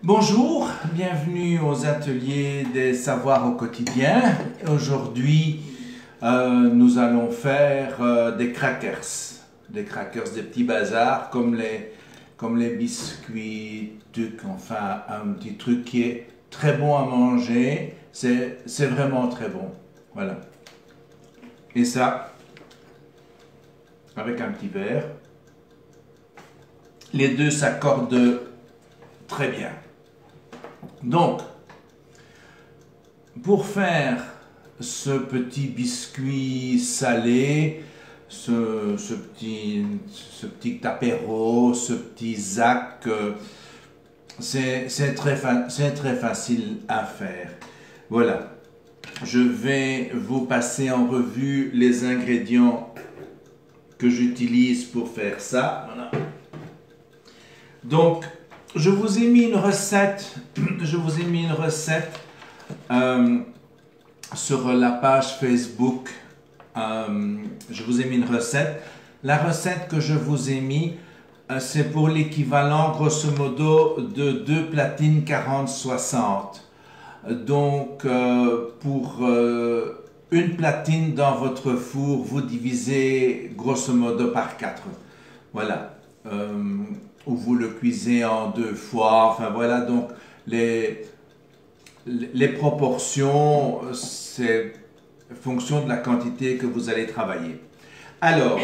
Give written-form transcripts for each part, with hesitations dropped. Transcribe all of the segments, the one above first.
Bonjour, bienvenue aux ateliers des savoirs au quotidien. Aujourd'hui, nous allons faire des crackers, des petits bazars comme les biscuits, enfin un petit truc qui est très bon à manger, c'est vraiment très bon, voilà. Et ça, avec un petit verre, les deux s'accordent très bien. Donc, pour faire ce petit biscuit salé, ce petit apéro, ce petit zac, c'est très facile à faire. Voilà, je vais vous passer en revue les ingrédients que j'utilise pour faire ça. Voilà. Donc, je vous ai mis une recette, sur la page Facebook. Je vous ai mis une recette. La recette que je vous ai mis, c'est pour l'équivalent grosso modo de 2 platines 40-60. Donc, pour une platine dans votre four, vous divisez grosso modo par 4. Voilà. Ou vous le cuisez en 2 fois. Enfin voilà, donc les proportions, c'est fonction de la quantité que vous allez travailler. Alors,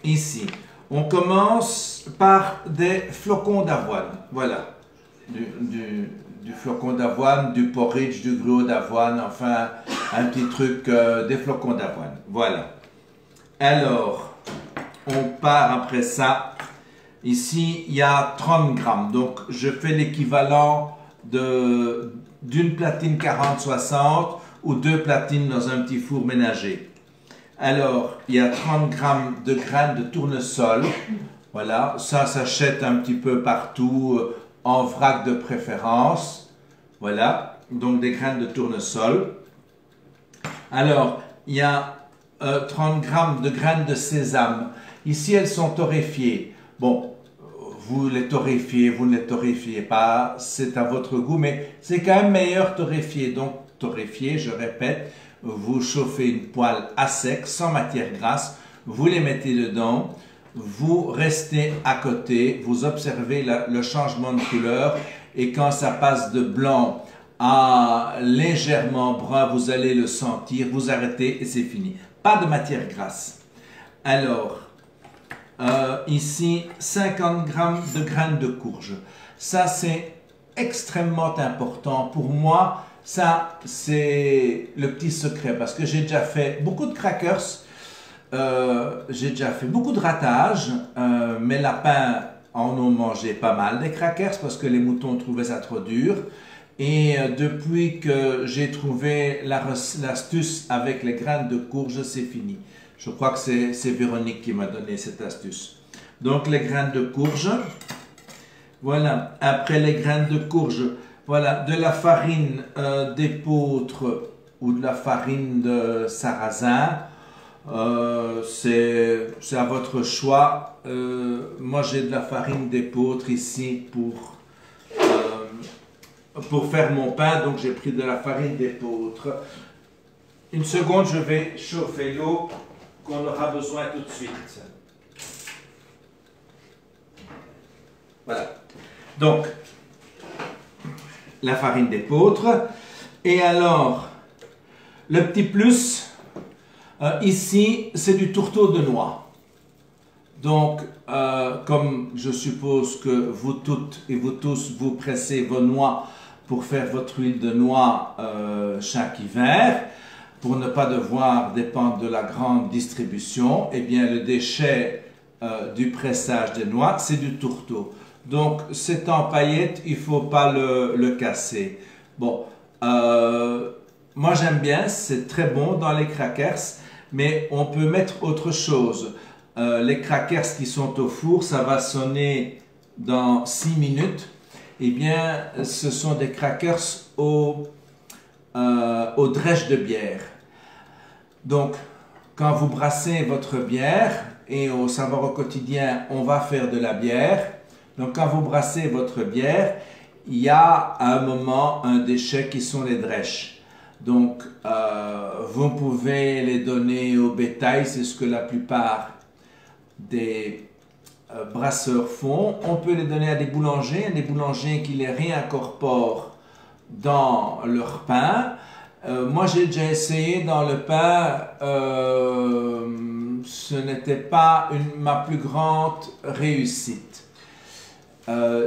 ici, on commence par des flocons d'avoine. Voilà, du flocon d'avoine, du porridge, du gruau d'avoine, enfin, un petit truc, des flocons d'avoine. Voilà. Alors, on part après ça. Ici, il y a 30 grammes. Donc, je fais l'équivalent d'une platine 40-60 ou 2 platines dans un petit four ménager. Alors, il y a 30 grammes de graines de tournesol. Voilà, ça s'achète un petit peu partout, en vrac de préférence. Voilà, donc des graines de tournesol. Alors, il y a 30 grammes de graines de sésame. Ici, elles sont torréfiées. Bon, vous les torréfiez, vous ne les torréfiez pas, c'est à votre goût, mais c'est quand même meilleur torréfié. Donc, torréfié, je répète, vous chauffez une poêle à sec, sans matière grasse, vous les mettez dedans, vous restez à côté, vous observez le changement de couleur, et quand ça passe de blanc à légèrement brun, vous allez le sentir, vous arrêtez et c'est fini. Pas de matière grasse. Alors, ici, 50 grammes de graines de courge. Ça, c'est extrêmement important. Pour moi, ça, c'est le petit secret parce que j'ai déjà fait beaucoup de crackers, j'ai déjà fait beaucoup de ratages. Mes lapins en ont mangé pas mal des crackers parce que les moutons trouvaient ça trop dur. Et depuis que j'ai trouvé l'astuce avec les graines de courge, c'est fini. Je crois que c'est Véronique qui m'a donné cette astuce. Donc, les graines de courge. Voilà. Après les graines de courge, voilà, de la farine d'épeautre ou de la farine de sarrasin. C'est à votre choix. Moi, j'ai de la farine d'épeautre ici pour faire mon pain. Donc, j'ai pris de la farine d'épeautre. Une seconde, je vais chauffer l'eau qu'on aura besoin tout de suite. Voilà. Donc, la farine d'épeautre. Et alors, le petit plus, ici, c'est du tourteau de noix. Donc, comme je suppose que vous toutes et vous tous, vous pressez vos noix pour faire votre huile de noix chaque hiver, pour ne pas devoir dépendre de la grande distribution, eh bien le déchet du pressage des noix, c'est du tourteau. Donc c'est en paillettes, il ne faut pas le casser. Bon, moi j'aime bien, c'est très bon dans les crackers, mais on peut mettre autre chose. Les crackers qui sont au four, ça va sonner dans 6 minutes. Eh bien, ce sont des crackers au drèche de bière. Donc, quand vous brassez votre bière, et au savoir au quotidien, on va faire de la bière. Donc quand vous brassez votre bière, il y a à un moment un déchet qui sont les drèches. Donc vous pouvez les donner au bétail, c'est ce que la plupart des brasseurs font. On peut les donner à des boulangers qui les réincorporent dans leur pain. Moi j'ai déjà essayé dans le pain, ce n'était pas ma plus grande réussite.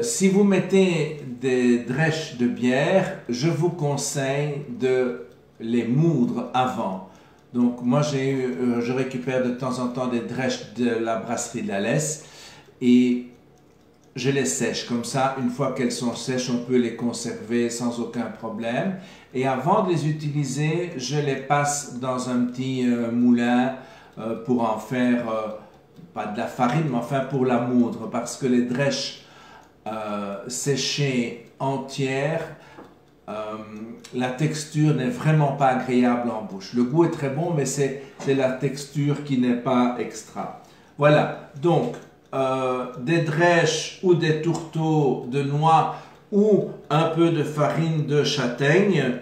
Si vous mettez des drèches de bière, je vous conseille de les moudre avant. Donc moi je récupère de temps en temps des drèches de la brasserie de la Laisse et je les sèche. Comme ça, une fois qu'elles sont sèches, on peut les conserver sans aucun problème. Et avant de les utiliser, je les passe dans un petit moulin pour en faire, pas de la farine, mais enfin pour la moudre, parce que les drèches séchées entières, la texture n'est vraiment pas agréable en bouche. Le goût est très bon, mais c'est la texture qui n'est pas extra. Voilà, donc des drèches ou des tourteaux de noix ou un peu de farine de châtaigne.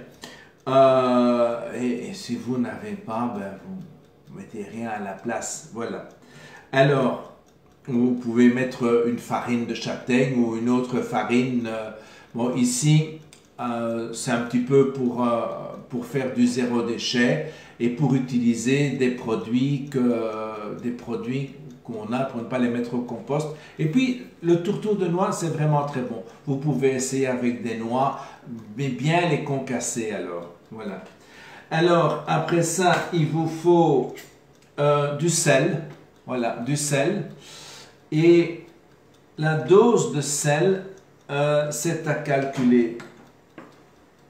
Et si vous n'avez pas, ben, vous mettez rien à la place. Voilà. Alors, vous pouvez mettre une farine de châtaigne ou une autre farine. Bon, ici, c'est un petit peu pour faire du zéro déchet et pour utiliser des produits qu'on a pour ne pas les mettre au compost. Et puis, le tourteau de noix, c'est vraiment très bon. Vous pouvez essayer avec des noix, mais bien les concasser alors. Voilà. Alors, après ça, il vous faut du sel. Voilà, du sel. Et la dose de sel, c'est à calculer.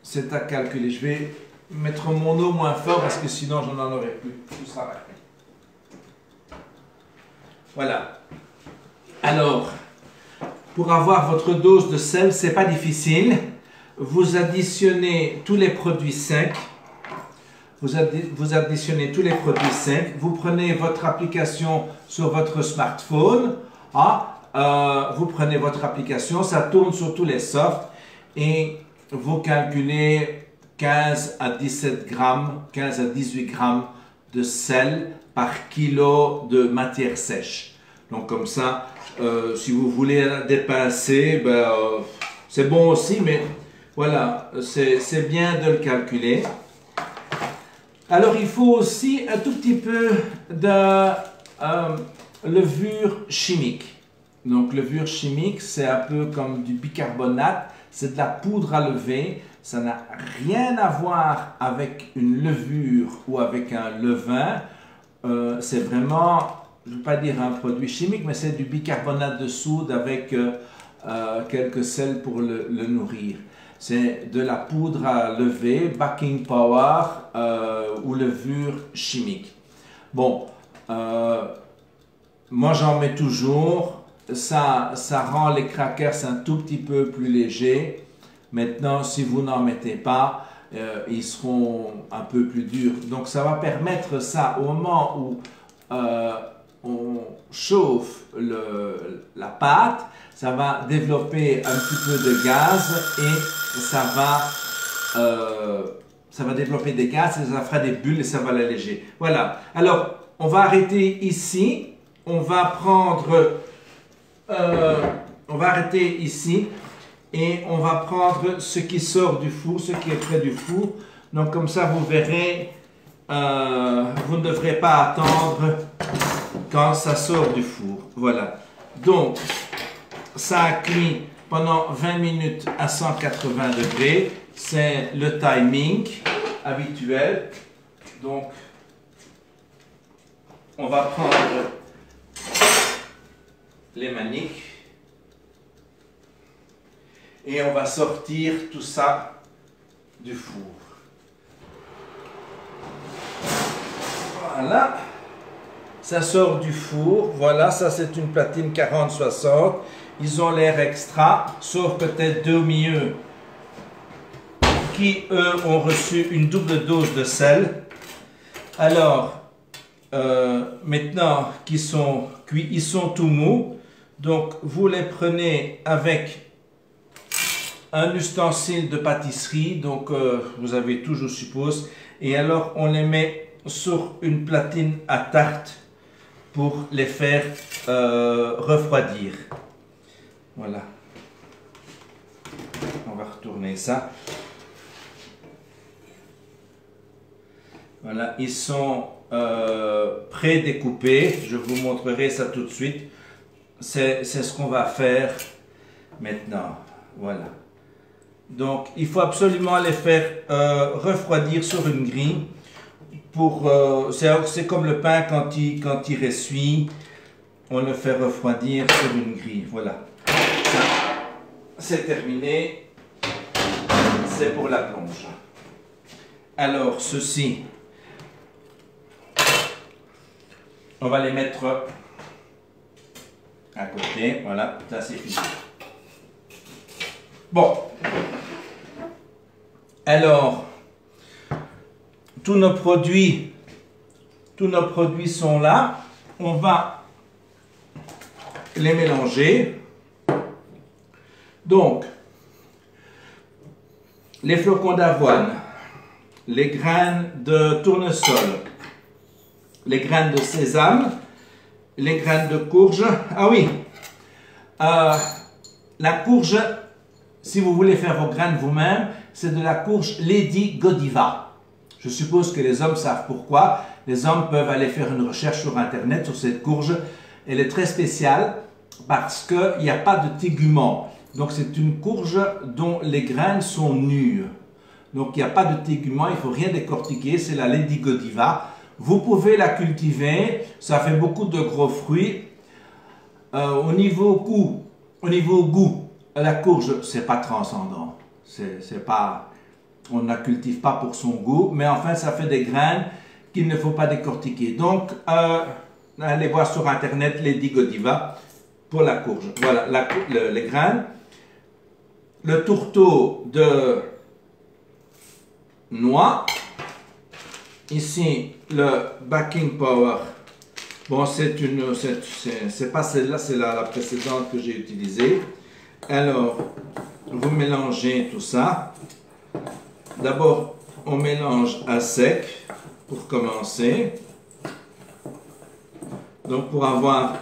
C'est à calculer. Je vais mettre mon eau moins fort parce que sinon, je n'en aurai plus. Tout ça va. Voilà. Alors, pour avoir votre dose de sel, c'est pas difficile. Vous additionnez tous les produits secs. Vous additionnez tous les produits secs. Vous prenez votre application sur votre smartphone. Vous prenez votre application, ça tourne sur tous les softs et vous calculez 15 à 17 grammes, 15 à 18 grammes de sel par kilo de matière sèche. Donc comme ça, si vous voulez la dépincer, ben, c'est bon aussi, mais voilà, c'est bien de le calculer. Alors il faut aussi un tout petit peu de levure chimique. Donc levure chimique, c'est un peu comme du bicarbonate, c'est de la poudre à lever. Ça n'a rien à voir avec une levure ou avec un levain. C'est vraiment, je ne veux pas dire un produit chimique, mais c'est du bicarbonate de soude avec quelques sels pour le nourrir. C'est de la poudre à lever, baking power ou levure chimique. Bon, moi j'en mets toujours. Ça rend les crackers un tout petit peu plus légers. Maintenant, si vous n'en mettez pas, ils seront un peu plus durs. Donc ça va permettre ça au moment où on chauffe la pâte, ça va développer un petit peu de gaz et ça va développer des gaz et ça fera des bulles et ça va l'alléger. Voilà. Alors, on va arrêter ici. On va arrêter ici et on va prendre ce qui sort du four, ce qui est près du four. Donc comme ça, vous verrez, vous ne devrez pas attendre quand ça sort du four. Voilà. Donc, ça a cuit pendant 20 minutes à 180 degrés. C'est le timing habituel. Donc, on va prendre les maniques et on va sortir tout ça du four. Voilà, ça sort du four. Voilà, ça c'est une platine 40-60. Ils ont l'air extra, sauf peut-être deux au milieu qui eux ont reçu une double dose de sel. Alors, maintenant qu'ils sont cuits, ils sont tout mous. Donc vous les prenez avec un ustensile de pâtisserie, donc vous avez tout je suppose, et alors on les met sur une platine à tarte pour les faire refroidir. Voilà. On va retourner ça. Voilà, ils sont pré-découpés. Je vous montrerai ça tout de suite. C'est ce qu'on va faire maintenant. Voilà. Donc, il faut absolument les faire refroidir sur une grille. C'est comme le pain quand il ressuie. On le fait refroidir sur une grille. Voilà. C'est terminé. C'est pour la plonge. Alors, ceci, on va les mettre à côté. Voilà, ça c'est fini. Bon. Alors, tous nos produits sont là. On va les mélanger. Donc, les flocons d'avoine, les graines de tournesol, les graines de sésame, les graines de courge. Ah oui, la courge, si vous voulez faire vos graines vous-même, c'est de la courge Lady Godiva. Je suppose que les hommes savent pourquoi. Les hommes peuvent aller faire une recherche sur Internet sur cette courge. Elle est très spéciale parce qu'il n'y a pas de tégument. Donc c'est une courge dont les graines sont nues. Donc il n'y a pas de tégument, il ne faut rien décortiquer, c'est la Lady Godiva. Vous pouvez la cultiver, ça fait beaucoup de gros fruits. Au niveau goût, la courge, c'est pas transcendant. On ne la cultive pas pour son goût, mais enfin ça fait des graines qu'il ne faut pas décortiquer. Donc allez voir sur Internet Lady Godiva pour la courge. Voilà les graines. Le tourteau de noix. Ici, le Baking Power. Bon, c'est pas celle-là, c'est la précédente que j'ai utilisée. Alors, vous mélangez tout ça. D'abord, on mélange à sec pour commencer. Donc, pour avoir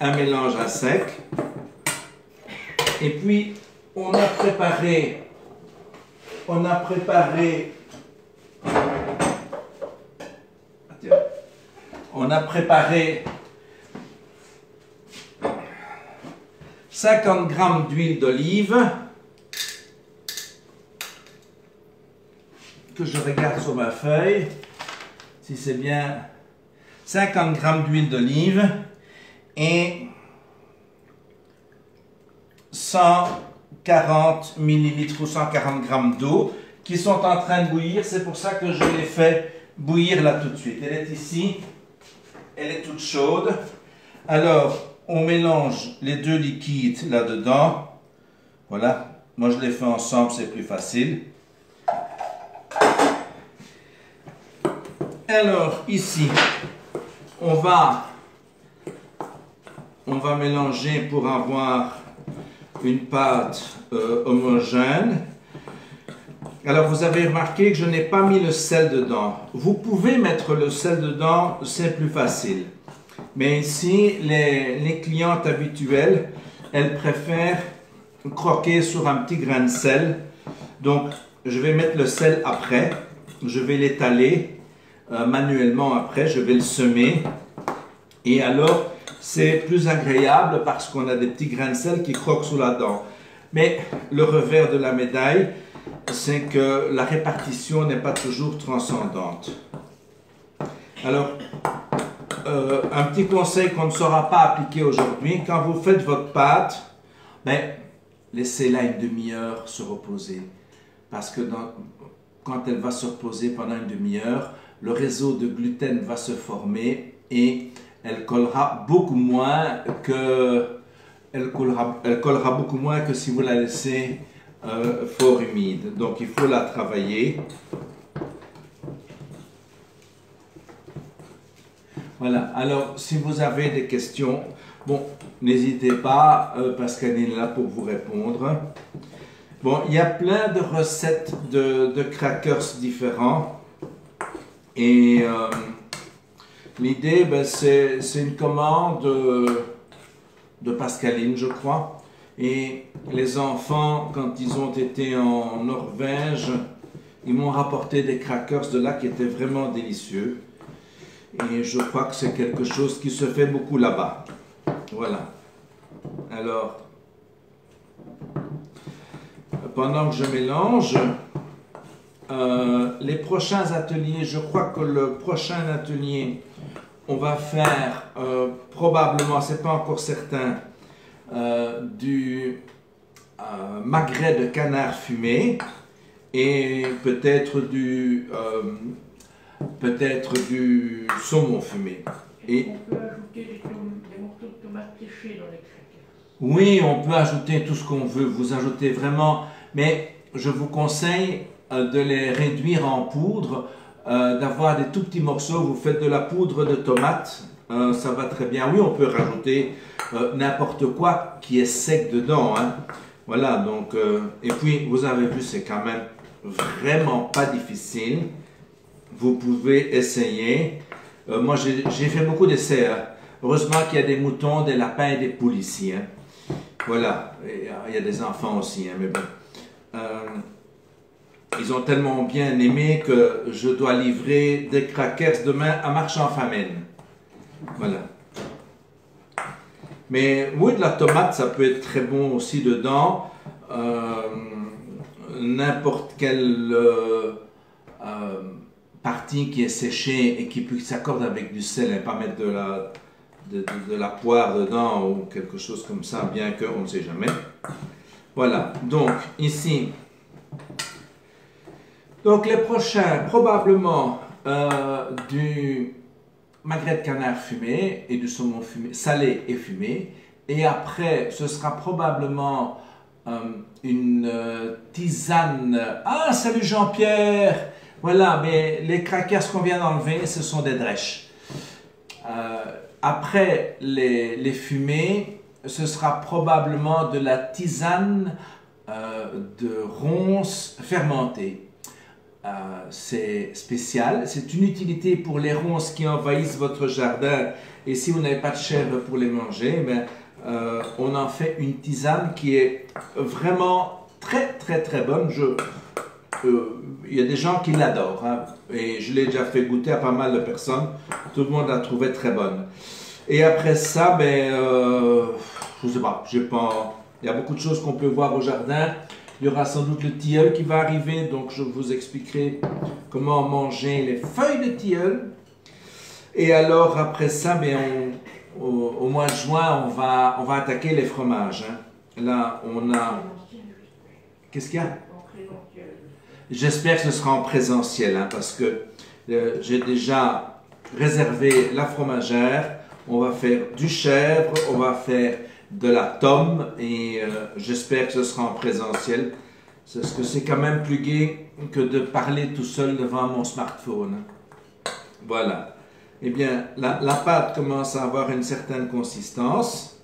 un mélange à sec. Et puis, on a préparé 50 g d'huile d'olive que je regarde sur ma feuille si c'est bien 50 g d'huile d'olive et 140 ml ou 140 g d'eau qui sont en train de bouillir. C'est pour ça que je les fais bouillir là tout de suite. Elle est ici, elle est toute chaude. Alors, on mélange les deux liquides là-dedans. Voilà, moi je les fais ensemble, c'est plus facile. Alors, ici, on va mélanger pour avoir une pâte homogène. Alors vous avez remarqué que je n'ai pas mis le sel dedans. Vous pouvez mettre le sel dedans, c'est plus facile. Mais ici, les clientes habituelles, elles préfèrent croquer sur un petit grain de sel. Donc je vais mettre le sel après. Je vais l'étaler manuellement après. Je vais le semer. Et alors, c'est plus agréable parce qu'on a des petits grains de sel qui croquent sous la dent. Mais le revers de la médaille, c'est que la répartition n'est pas toujours transcendante. Alors, un petit conseil qu'on ne saura pas appliquer aujourd'hui, quand vous faites votre pâte, laissez-la une demi-heure se reposer. Parce que quand elle va se reposer pendant une demi-heure, le réseau de gluten va se former et elle collera beaucoup moins que si vous la laissez fort humide. Donc il faut la travailler. Voilà, alors si vous avez des questions, bon, n'hésitez pas, Pascaline est là pour vous répondre. Bon, il y a plein de recettes de crackers différents. Et l'idée, ben, c'est une commande de Pascaline, je crois. Et les enfants, quand ils ont été en Norvège, ils m'ont rapporté des crackers de là qui étaient vraiment délicieux. Et je crois que c'est quelque chose qui se fait beaucoup là-bas. Voilà. Alors, pendant que je mélange, les prochains ateliers, je crois que le prochain atelier, on va faire probablement, c'est pas encore certain, du magret de canard fumé et peut-être du saumon fumé. Et on peut ajouter des morceaux de tomates séchées dans les crackers. Oui, on peut ajouter tout ce qu'on veut, vous ajoutez vraiment, mais je vous conseille de les réduire en poudre, d'avoir des tout petits morceaux, vous faites de la poudre de tomate, ça va très bien. Oui, on peut rajouter n'importe quoi qui est sec dedans, hein. Voilà, donc, et puis vous avez vu, c'est quand même vraiment pas difficile. Vous pouvez essayer. Moi, j'ai fait beaucoup d'essais, hein. Heureusement qu'il y a des moutons, des lapins et des poules ici, hein. Voilà, il y a des enfants aussi, hein, mais bon. Ils ont tellement bien aimé que je dois livrer des crackers demain à Marchand Famine. Voilà. Mais oui, de la tomate, ça peut être très bon aussi dedans. N'importe quelle partie qui est séchée et qui s'accorde avec du sel, et pas mettre de la poire dedans ou quelque chose comme ça, bien qu'on ne sait jamais. Voilà, donc ici, donc les prochains, probablement du magret de canard fumé et du saumon fumé, salé et fumé. Et après, ce sera probablement une tisane. Ah, salut Jean-Pierre! Voilà, mais les crackers qu'on vient d'enlever, ce sont des drèches. Après les fumées, ce sera probablement de la tisane de ronces fermentées. C'est spécial, c'est une utilité pour les ronces qui envahissent votre jardin et si vous n'avez pas de chèvre pour les manger, ben, on en fait une tisane qui est vraiment très bonne. Il y a des gens qui l'adorent, hein, et je l'ai déjà fait goûter à pas mal de personnes, tout le monde la trouvait très bonne. Et après ça, ben, je sais pas, il y a beaucoup de choses qu'on peut voir au jardin. Il y aura sans doute le tilleul qui va arriver, donc je vous expliquerai comment manger les feuilles de tilleul. Et alors après ça, ben, au mois de juin, on va attaquer les fromages, hein. Là, on a... Qu'est-ce qu'il y a? J'espère que ce sera en présentiel, hein, parce que j'ai déjà réservé la fromagère. On va faire du chèvre, on va faire de la tome et j'espère que ce sera en présentiel. Parce que c'est quand même plus gai que de parler tout seul devant mon smartphone. Voilà. Eh bien, la pâte commence à avoir une certaine consistance.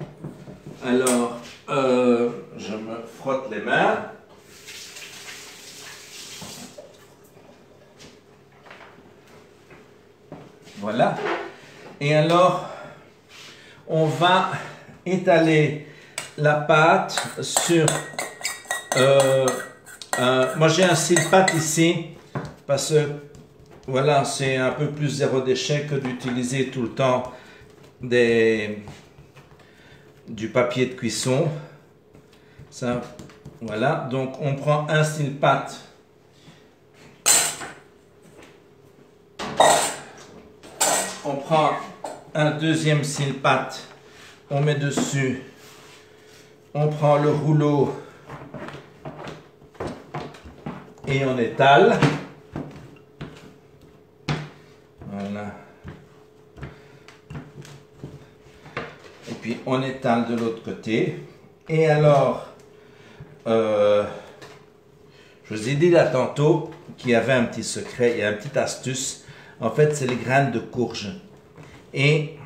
Alors, je me frotte les mains. Voilà. Et alors, on va étaler la pâte sur... moi, j'ai un style pâte ici, parce que, voilà, c'est un peu plus zéro déchet que d'utiliser tout le temps du papier de cuisson. Ça, voilà. Donc, on prend un style pâte. On prend un deuxième style pâte, on met dessus, on prend le rouleau et on étale. Voilà. Et puis on étale de l'autre côté. Et alors, je vous ai dit là tantôt qu'il y avait un petit secret, il y a une petite astuce. En fait, c'est les graines de courge. Et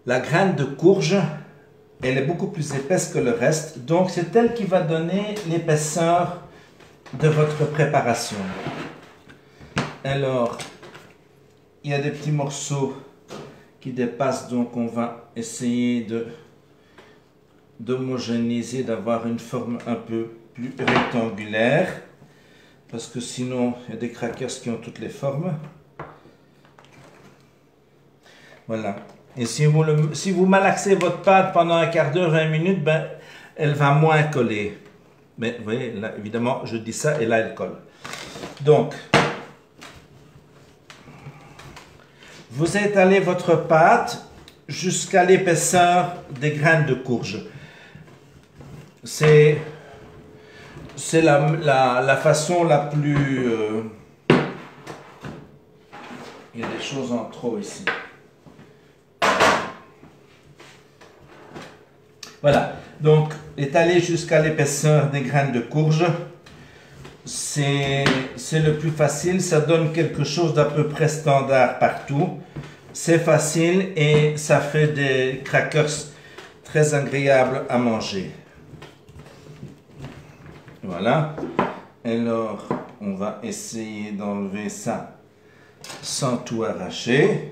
la graine de courge, elle est beaucoup plus épaisse que le reste. Donc, c'est elle qui va donner l'épaisseur de votre préparation. Alors, il y a des petits morceaux qui dépassent, donc on va essayer d'homogénéiser, d'avoir une forme un peu plus rectangulaire, parce que sinon, il y a des crackers qui ont toutes les formes. Voilà. Et si vous malaxez votre pâte pendant un quart d'heure, 20 minutes, ben, elle va moins coller. Mais vous voyez, là, évidemment, je dis ça et là, elle colle. Donc, vous étalez votre pâte jusqu'à l'épaisseur des graines de courge. C'est la façon la plus... il y a des choses en trop ici. Voilà, donc étaler jusqu'à l'épaisseur des graines de courge, c'est le plus facile, ça donne quelque chose d'à peu près standard partout. C'est facile et ça fait des crackers très agréables à manger. Voilà, alors on va essayer d'enlever ça sans tout arracher.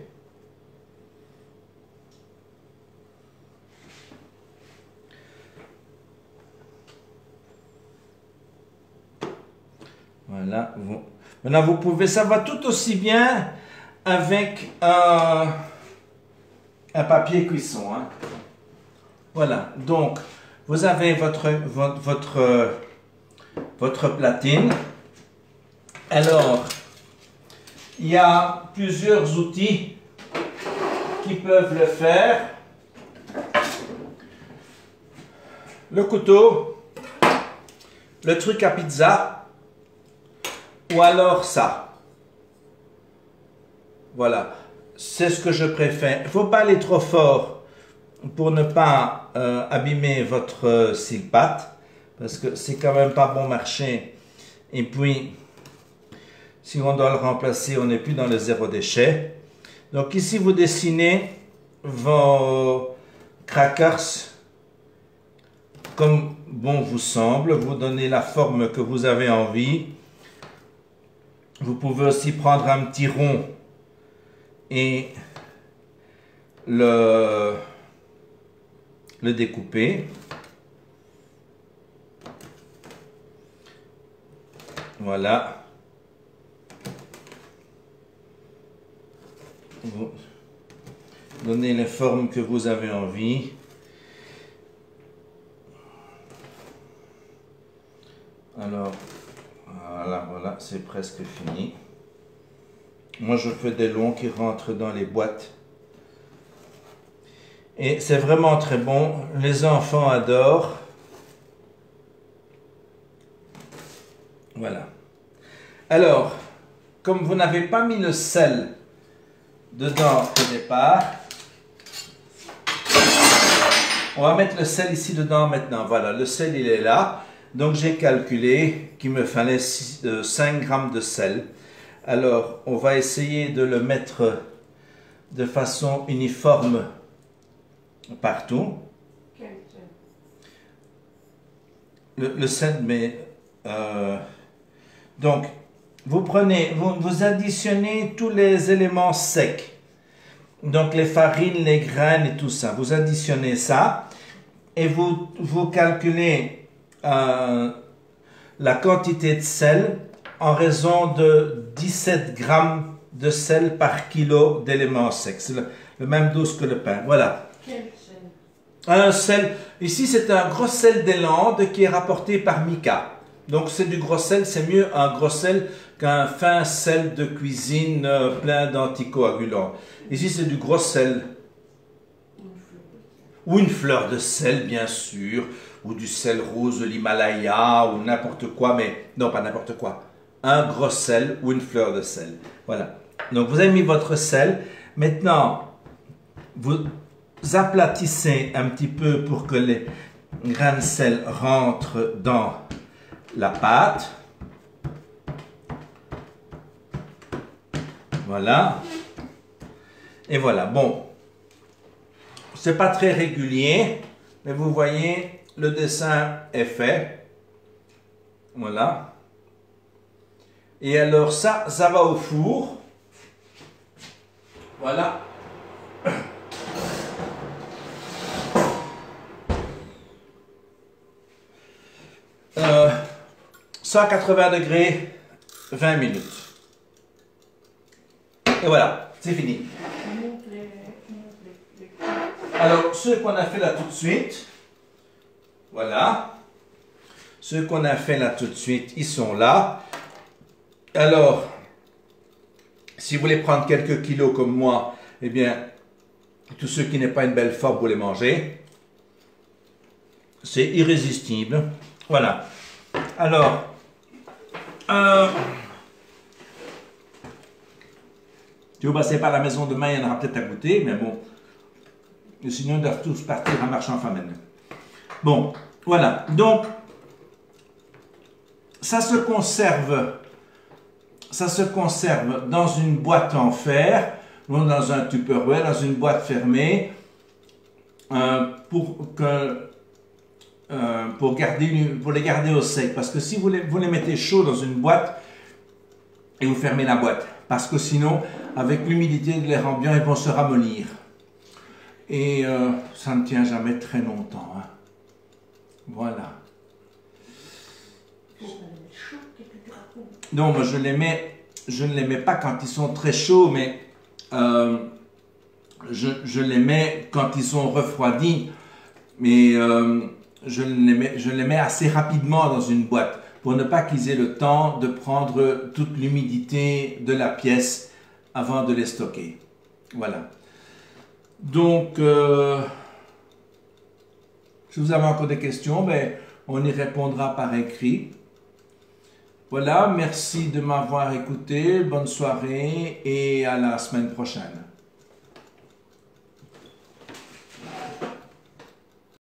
Voilà. Maintenant, vous pouvez, ça va tout aussi bien avec un papier cuisson. Hein. Voilà. Donc, vous avez votre platine. Alors, il y a plusieurs outils qui peuvent le faire. Le couteau, le truc à pizza, ou alors ça. Voilà, c'est ce que je préfère. Il ne faut pas aller trop fort pour ne pas abîmer votre cile-pâte, parce que c'est quand même pas bon marché. Et puis, si on doit le remplacer, on n'est plus dans le zéro déchet. Donc ici, vous dessinez vos crackers comme bon vous semble. Vous donnez la forme que vous avez envie. Vous pouvez aussi prendre un petit rond et le découper. Voilà. Vous donnez les formes que vous avez envie. Alors, voilà, c'est presque fini. Moi, je fais des longs qui rentrent dans les boîtes. Et c'est vraiment très bon. Les enfants adorent. Voilà. Alors, comme vous n'avez pas mis le sel dedans au départ, on va mettre le sel ici dedans maintenant. Voilà, le sel, il est là. Donc, j'ai calculé qu'il me fallait 5 grammes de sel. Alors, on va essayer de le mettre de façon uniforme partout. Quel sel? Le sel, mais... donc, vous prenez, vous additionnez tous les éléments secs. Donc, les farines, les graines et tout ça. Vous additionnez ça et vous calculez la quantité de sel en raison de 17 grammes de sel par kilo d'éléments secs. C'est le même dose que le pain. Voilà. Quel sel? Un sel, ici c'est un gros sel des Landes qui est rapporté par Mika. Donc c'est du gros sel, c'est mieux un gros sel qu'un fin sel de cuisine plein d'anticoagulants. Ici c'est du gros sel. Ou une fleur de sel bien sûr, ou du sel rose de l'Himalaya, ou n'importe quoi, mais non pas n'importe quoi. Un gros sel ou une fleur de sel. Voilà. Donc vous avez mis votre sel. Maintenant, vous aplatissez un petit peu pour que les grains de sel rentrent dans la pâte. Voilà. Et voilà, bon. C'est pas très régulier, mais vous voyez, le dessin est fait. Voilà. Et alors ça va au four. Voilà. 180 degrés, 20 minutes. Et voilà, c'est fini. Alors, ceux qu'on a fait là tout de suite, voilà. Ceux qu'on a fait là tout de suite, ils sont là. Alors, si vous voulez prendre quelques kilos comme moi, eh bien, tous ceux qui n'ont pas une belle forme, vous les mangez. C'est irrésistible. Voilà. Alors, si vous passez par la maison demain, il y en aura peut-être à goûter, mais bon. Et sinon, ils doivent tous partir en marchant famine. Bon, voilà. Donc, ça se conserve dans une boîte en fer, ou dans un Tupperware, dans une boîte fermée, pour les garder au sec. Parce que si vous les mettez chauds dans une boîte, et vous fermez la boîte, parce que sinon, avec l'humidité de l'air ambiant, ils vont se ramollir. Et ça ne tient jamais très longtemps. Hein. Voilà. Non, moi je ne les mets pas quand ils sont très chauds, mais je les mets quand ils sont refroidis. Mais je les mets assez rapidement dans une boîte pour ne pas qu'ils aient le temps de prendre toute l'humidité de la pièce avant de les stocker. Voilà. Donc, si vous avez encore des questions, ben, on y répondra par écrit. Voilà, merci de m'avoir écouté, bonne soirée et à la semaine prochaine.